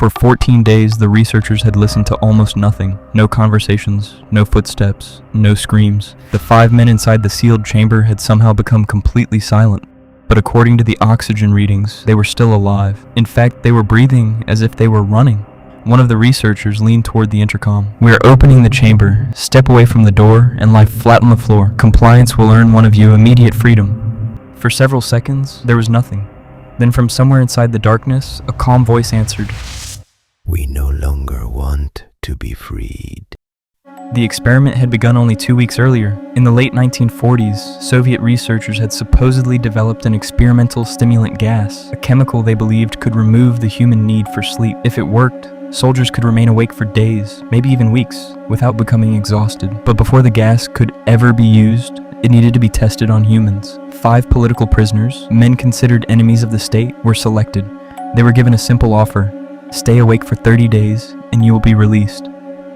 For 14 days, the researchers had listened to almost nothing. No conversations, no footsteps, no screams. The 5 men inside the sealed chamber had somehow become completely silent. But according to the oxygen readings, they were still alive. In fact, they were breathing as if they were running. One of the researchers leaned toward the intercom. "We are opening the chamber. Step away from the door and lie flat on the floor. Compliance will earn one of you immediate freedom." For several seconds, there was nothing. Then from somewhere inside the darkness, a calm voice answered, "We no longer want to be freed." The experiment had begun only 2 weeks earlier. In the late 1940s, Soviet researchers had supposedly developed an experimental stimulant gas, a chemical they believed could remove the human need for sleep. If it worked, soldiers could remain awake for days, maybe even weeks, without becoming exhausted. But before the gas could ever be used, it needed to be tested on humans. 5 political prisoners, men considered enemies of the state, were selected. They were given a simple offer: stay awake for 30 days and you will be released.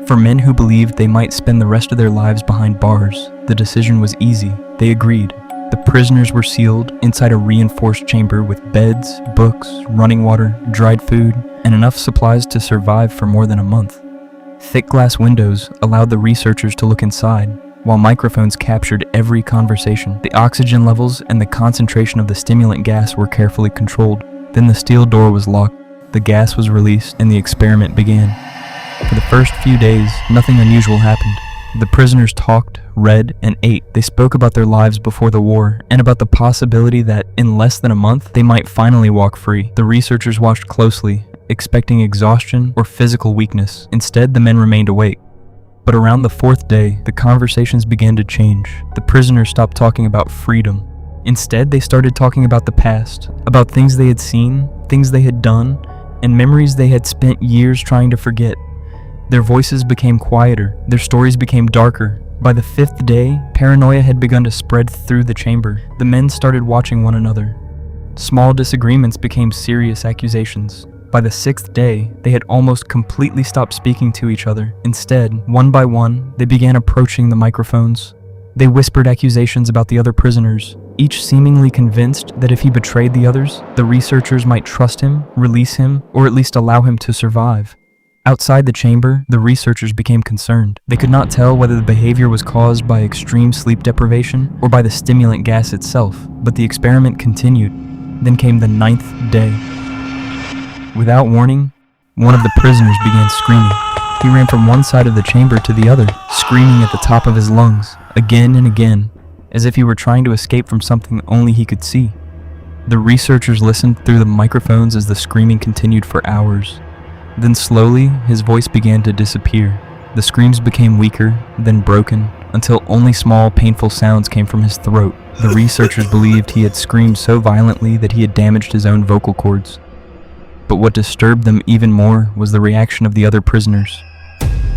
For men who believed they might spend the rest of their lives behind bars, the decision was easy. They agreed. The prisoners were sealed inside a reinforced chamber with beds, books, running water, dried food, and enough supplies to survive for more than a month. Thick glass windows allowed the researchers to look inside, while microphones captured every conversation. The oxygen levels and the concentration of the stimulant gas were carefully controlled. Then the steel door was locked, the gas was released, and the experiment began. For the first few days, nothing unusual happened. The prisoners talked, read, and ate. They spoke about their lives before the war, and about the possibility that, in less than a month, they might finally walk free. The researchers watched closely, expecting exhaustion or physical weakness. Instead, the men remained awake. But around the 4th day, the conversations began to change. The prisoners stopped talking about freedom. Instead, they started talking about the past, about things they had seen, things they had done, and memories they had spent years trying to forget. Their voices became quieter, their stories became darker. By the 5th day, paranoia had begun to spread through the chamber. The men started watching one another. Small disagreements became serious accusations. By the 6th day, they had almost completely stopped speaking to each other. Instead, one by one, they began approaching the microphones. They whispered accusations about the other prisoners, each seemingly convinced that if he betrayed the others, the researchers might trust him, release him, or at least allow him to survive. Outside the chamber, the researchers became concerned. They could not tell whether the behavior was caused by extreme sleep deprivation or by the stimulant gas itself, but the experiment continued. Then came the 9th day. Without warning, one of the prisoners began screaming. He ran from one side of the chamber to the other, screaming at the top of his lungs, again and again, as if he were trying to escape from something only he could see. The researchers listened through the microphones as the screaming continued for hours. Then slowly, his voice began to disappear. The screams became weaker, then broken, until only small, painful sounds came from his throat. The researchers believed he had screamed so violently that he had damaged his own vocal cords. But what disturbed them even more was the reaction of the other prisoners.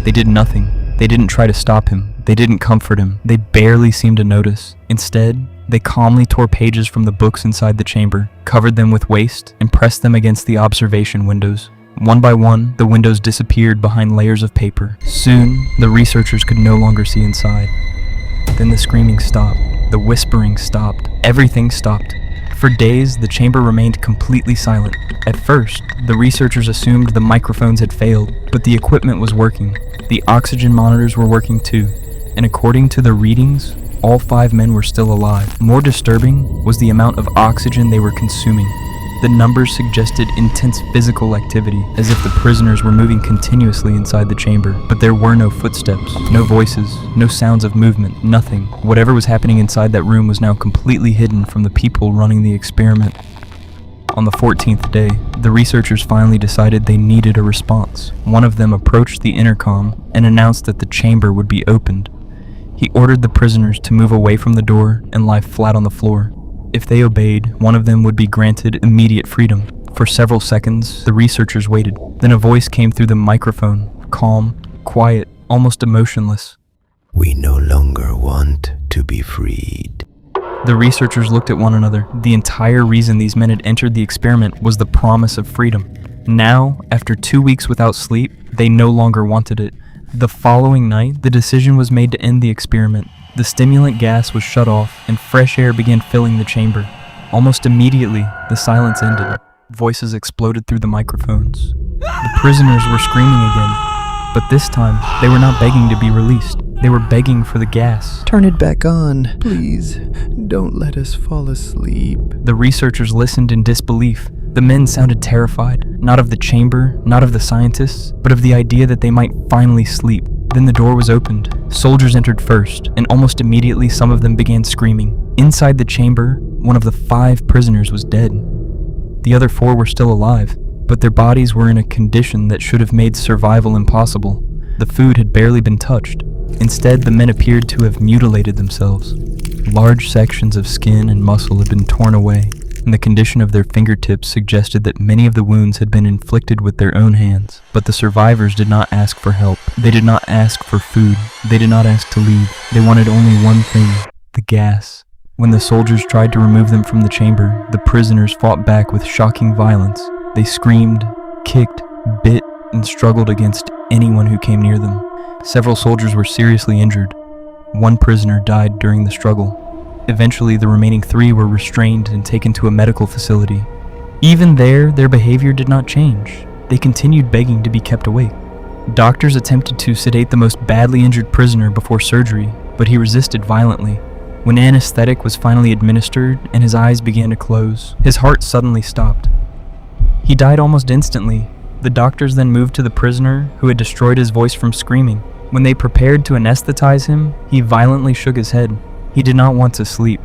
They did nothing. They didn't try to stop him. They didn't comfort him. They barely seemed to notice. Instead, they calmly tore pages from the books inside the chamber, covered them with waste, and pressed them against the observation windows. One by one, the windows disappeared behind layers of paper. Soon, the researchers could no longer see inside. Then the screaming stopped. The whispering stopped. Everything stopped. For days, the chamber remained completely silent. At first, the researchers assumed the microphones had failed, but the equipment was working. The oxygen monitors were working too, and according to the readings, all 5 men were still alive. More disturbing was the amount of oxygen they were consuming. The numbers suggested intense physical activity, as if the prisoners were moving continuously inside the chamber. But there were no footsteps, no voices, no sounds of movement, nothing. Whatever was happening inside that room was now completely hidden from the people running the experiment. On the 14th day, the researchers finally decided they needed a response. One of them approached the intercom and announced that the chamber would be opened. He ordered the prisoners to move away from the door and lie flat on the floor. If they obeyed, one of them would be granted immediate freedom. For several seconds, the researchers waited. Then a voice came through the microphone, calm, quiet, almost emotionless. "We no longer want to be freed." The researchers looked at one another. The entire reason these men had entered the experiment was the promise of freedom. Now, after 2 weeks without sleep, they no longer wanted it. The following night, the decision was made to end the experiment. The stimulant gas was shut off, and fresh air began filling the chamber. Almost immediately, the silence ended. Voices exploded through the microphones. The prisoners were screaming again, but this time they were not begging to be released. They were begging for the gas. Turn it back on, please. Don't let us fall asleep. The researchers listened in disbelief. The men sounded terrified, not of the chamber, not of the scientists, but of the idea that they might finally sleep. Then the door was opened. Soldiers entered first, and almost immediately some of them began screaming. Inside the chamber, one of the 5 prisoners was dead. The other 4 were still alive, but their bodies were in a condition that should have made survival impossible. The food had barely been touched. Instead, the men appeared to have mutilated themselves. Large sections of skin and muscle had been torn away, and the condition of their fingertips suggested that many of the wounds had been inflicted with their own hands. But the survivors did not ask for help. They did not ask for food. They did not ask to leave. They wanted only one thing: the gas. When the soldiers tried to remove them from the chamber, the prisoners fought back with shocking violence. They screamed, kicked, bit, and struggled against anyone who came near them. Several soldiers were seriously injured. 1 prisoner died during the struggle. Eventually, the remaining 3 were restrained and taken to a medical facility. Even there, their behavior did not change. They continued begging to be kept awake. Doctors attempted to sedate the most badly injured prisoner before surgery, but he resisted violently. When anesthetic was finally administered and his eyes began to close, his heart suddenly stopped. He died almost instantly. The doctors then moved to the prisoner who had destroyed his voice from screaming. When they prepared to anesthetize him, he violently shook his head. He did not want to sleep.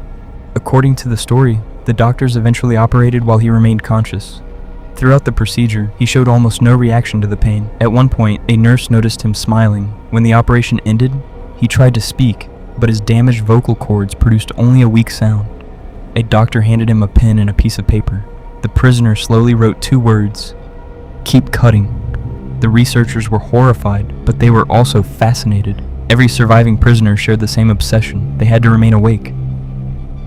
According to the story, the doctors eventually operated while he remained conscious. Throughout the procedure, he showed almost no reaction to the pain. At one point, a nurse noticed him smiling. When the operation ended, he tried to speak, but his damaged vocal cords produced only a weak sound. A doctor handed him a pen and a piece of paper. The prisoner slowly wrote 2 words: "Keep cutting." The researchers were horrified, but they were also fascinated. Every surviving prisoner shared the same obsession. They had to remain awake.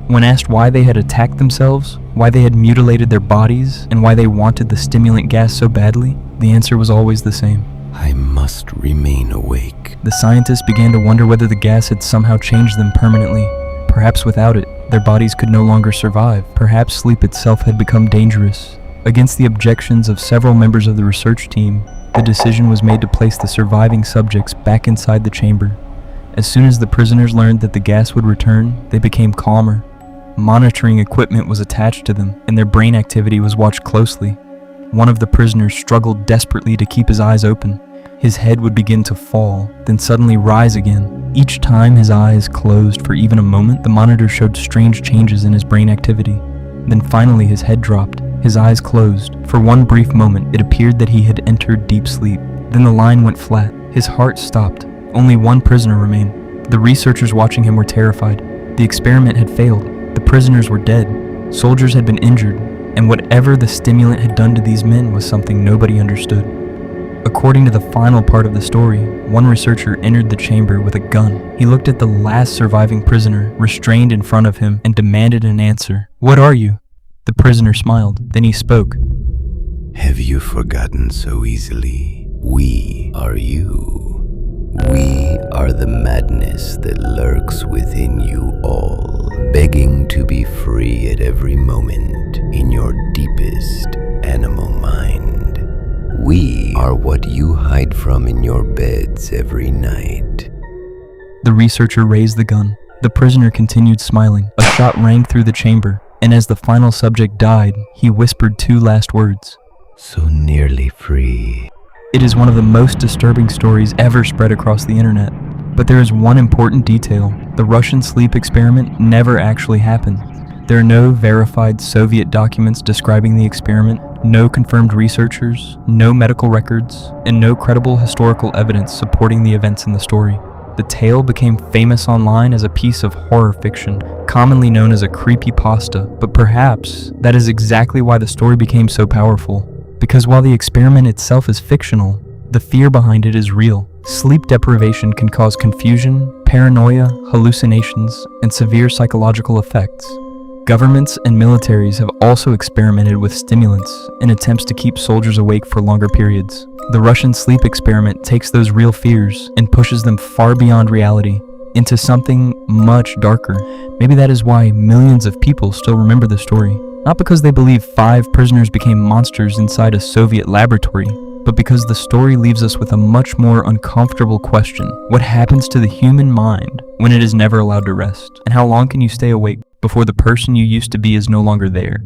When asked why they had attacked themselves, why they had mutilated their bodies, and why they wanted the stimulant gas so badly, the answer was always the same: I must remain awake. The scientists began to wonder whether the gas had somehow changed them permanently. Perhaps without it, their bodies could no longer survive. Perhaps sleep itself had become dangerous. Against the objections of several members of the research team, the decision was made to place the surviving subjects back inside the chamber. As soon as the prisoners learned that the gas would return, they became calmer. Monitoring equipment was attached to them, and their brain activity was watched closely. One of the prisoners struggled desperately to keep his eyes open. His head would begin to fall, then suddenly rise again. Each time his eyes closed for even a moment, the monitor showed strange changes in his brain activity. Then finally his head dropped. His eyes closed. For one brief moment, it appeared that he had entered deep sleep. Then the line went flat. His heart stopped. Only 1 prisoner remained. The researchers watching him were terrified. The experiment had failed. The prisoners were dead. Soldiers had been injured. And whatever the stimulant had done to these men was something nobody understood. According to the final part of the story, one researcher entered the chamber with a gun. He looked at the last surviving prisoner, restrained in front of him, and demanded an answer. "What are you?" The prisoner smiled. Then he spoke. Have you forgotten so easily? We are you. We are the madness that lurks within you all, begging to be free at every moment in your deepest animal mind. We are what you hide from in your beds every night. The researcher raised the gun. The prisoner continued smiling. A shot rang through the chamber, and as the final subject died, he whispered 2 last words. So nearly free. It is one of the most disturbing stories ever spread across the internet. But there is one important detail. The Russian sleep experiment never actually happened. There are no verified Soviet documents describing the experiment, no confirmed researchers, no medical records, and no credible historical evidence supporting the events in the story. The tale became famous online as a piece of horror fiction, commonly known as a creepypasta, but perhaps that is exactly why the story became so powerful. Because while the experiment itself is fictional, the fear behind it is real. Sleep deprivation can cause confusion, paranoia, hallucinations, and severe psychological effects. Governments and militaries have also experimented with stimulants in attempts to keep soldiers awake for longer periods. The Russian sleep experiment takes those real fears and pushes them far beyond reality into something much darker. Maybe that is why millions of people still remember the story. Not because they believe 5 prisoners became monsters inside a Soviet laboratory, but because the story leaves us with a much more uncomfortable question. What happens to the human mind when it is never allowed to rest? And how long can you stay awake before the person you used to be is no longer there?